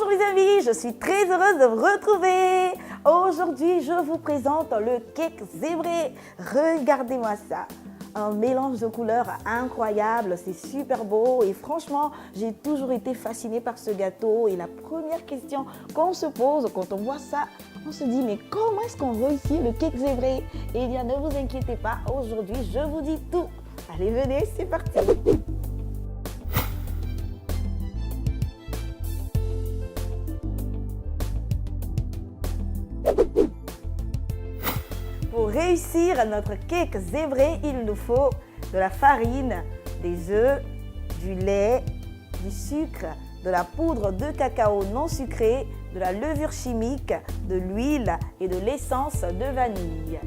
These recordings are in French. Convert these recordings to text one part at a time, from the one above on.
mes amis, je suis très heureuse de vous retrouver. Aujourd'hui, je vous présente le cake zébré. Regardez-moi ça. Un mélange de couleurs incroyable, c'est super beau et franchement, j'ai toujours été fascinée par ce gâteau. Et la première question qu'on se pose quand on voit ça, on se dit mais comment est-ce qu'on réussit le cake zébré? Eh bien, ne vous inquiétez pas, aujourd'hui, je vous dis tout. Allez, venez, c'est parti. Pour réussir notre cake zébré, il nous faut de la farine, des œufs, du lait, du sucre, de la poudre de cacao non sucrée, de la levure chimique, de l'huile et de l'essence de vanille.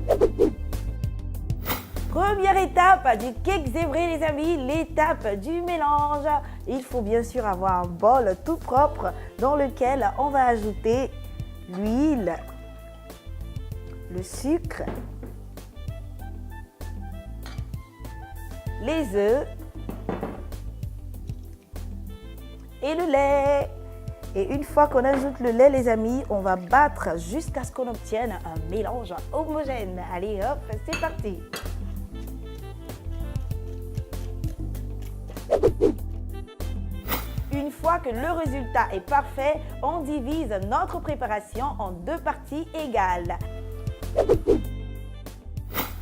Première étape du cake zébré, les amis, l'étape du mélange. Il faut bien sûr avoir un bol tout propre dans lequel on va ajouter l'huile, le sucre, les œufs et le lait. Et une fois qu'on ajoute le lait, les amis, on va battre jusqu'à ce qu'on obtienne un mélange homogène. Allez hop, c'est parti. Une fois que le résultat est parfait, on divise notre préparation en deux parties égales.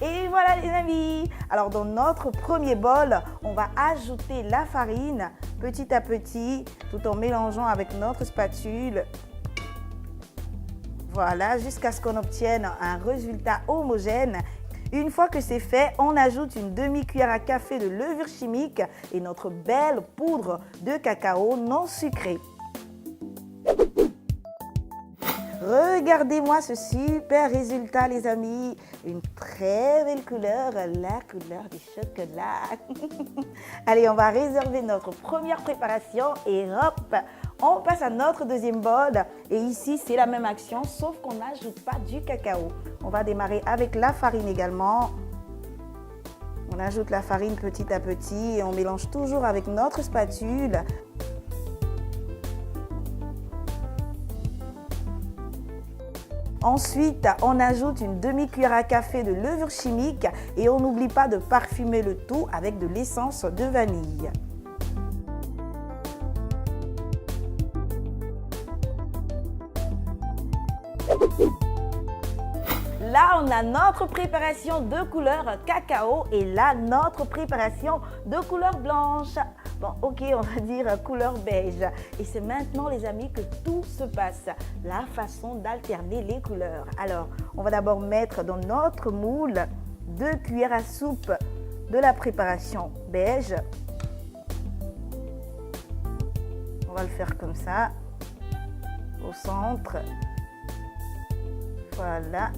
Et voilà les amis. Alors dans notre premier bol, on va ajouter la farine petit à petit tout en mélangeant avec notre spatule. Voilà, jusqu'à ce qu'on obtienne un résultat homogène. Une fois que c'est fait, on ajoute une demi-cuillère à café de levure chimique et notre belle poudre de cacao non sucrée. Regardez-moi ce super résultat les amis, une très belle couleur, la couleur du chocolat. Allez, on va réserver notre première préparation et hop, on passe à notre deuxième bol. Et ici, c'est la même action, sauf qu'on n'ajoute pas du cacao. On va démarrer avec la farine également. On ajoute la farine petit à petit et on mélange toujours avec notre spatule. Ensuite, on ajoute une demi-cuillère à café de levure chimique et on n'oublie pas de parfumer le tout avec de l'essence de vanille. Là, on a notre préparation de couleur cacao et là, notre préparation de couleur blanche. Bon, ok, on va dire couleur beige. Et c'est maintenant, les amis, que tout se passe. La façon d'alterner les couleurs. Alors, on va d'abord mettre dans notre moule 2 cuillères à soupe de la préparation beige. On va le faire comme ça, au centre. Voilà.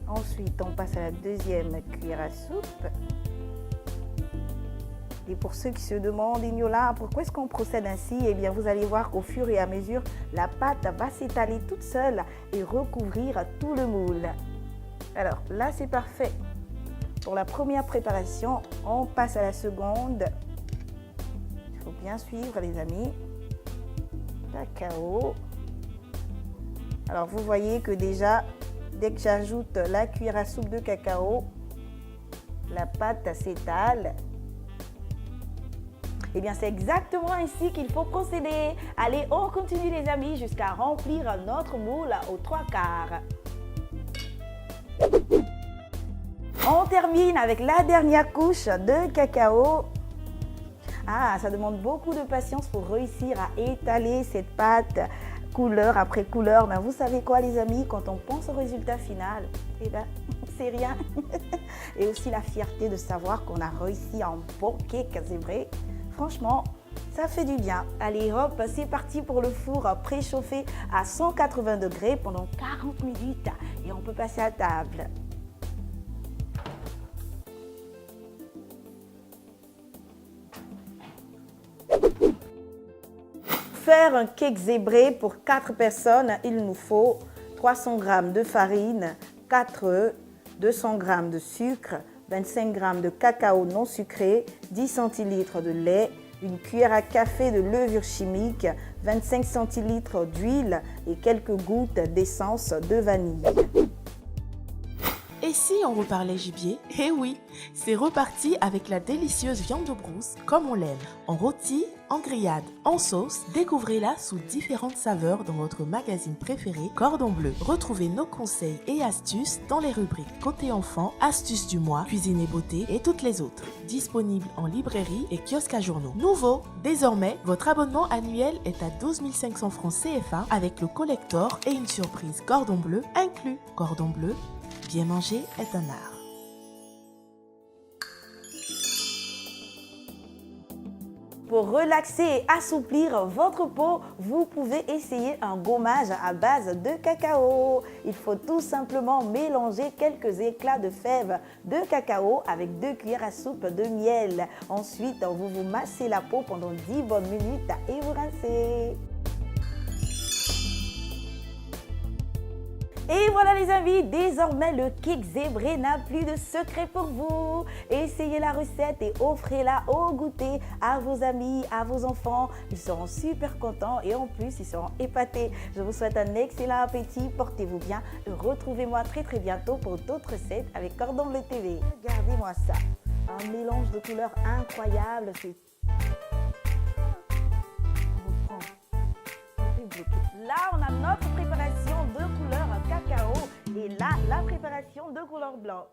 Ensuite, on passe à la deuxième cuillère à soupe. Et pour ceux qui se demandent, Ignola, pourquoi est-ce qu'on procède ainsi? Eh bien, vous allez voir qu'au fur et à mesure, la pâte va s'étaler toute seule et recouvrir tout le moule. Alors là, c'est parfait. Pour la première préparation, on passe à la seconde. Il faut bien suivre, les amis. Cacao. Alors, vous voyez que déjà, dès que j'ajoute la cuillère à soupe de cacao, la pâte s'étale. Eh bien, c'est exactement ainsi qu'il faut procéder. Allez, on continue les amis jusqu'à remplir notre moule aux 3/4. On termine avec la dernière couche de cacao. Ah, ça demande beaucoup de patience pour réussir à étaler cette pâte couleur après couleur. Mais vous savez quoi les amis, quand on pense au résultat final, eh bien, c'est rien. Et aussi la fierté de savoir qu'on a réussi un bon cake zébré. Franchement, ça fait du bien. Allez hop, c'est parti pour le four préchauffé à 180 degrés pendant 40 minutes et on peut passer à table. Faire un cake zébré pour 4 personnes, il nous faut 300 g de farine, 4 œufs, 200 g de sucre, 25 g de cacao non sucré, 10 centilitres de lait, une cuillère à café de levure chimique, 25 centilitres d'huile et quelques gouttes d'essence de vanille. Et si on reparlait gibier? Eh oui, c'est reparti avec la délicieuse viande de brousse comme on l'aime. En rôti, en grillade, en sauce, découvrez-la sous différentes saveurs dans votre magazine préféré Cordon Bleu. Retrouvez nos conseils et astuces dans les rubriques Côté enfant, Astuces du mois, Cuisine et beauté et toutes les autres. Disponibles en librairie et kiosque à journaux. Nouveau, désormais, votre abonnement annuel est à 12 500 francs CFA avec le collector et une surprise Cordon Bleu inclus. Cordon Bleu, bien manger est un art. Pour relaxer et assouplir votre peau, vous pouvez essayer un gommage à base de cacao. Il faut tout simplement mélanger quelques éclats de fèves de cacao avec 2 cuillères à soupe de miel. Ensuite, vous vous massez la peau pendant 10 bonnes minutes et vous rincez. Et voilà les amis, désormais le cake zébré n'a plus de secret pour vous. Essayez la recette et offrez-la au goûter à vos amis, à vos enfants. Ils seront super contents et en plus ils seront épatés. Je vous souhaite un excellent appétit, portez-vous bien. Retrouvez-moi très bientôt pour d'autres recettes avec Cordon Bleu TV. Regardez-moi ça, un mélange de couleurs incroyable. Là, on a notre préparation de couleur cacao et là, la préparation de couleur blanc.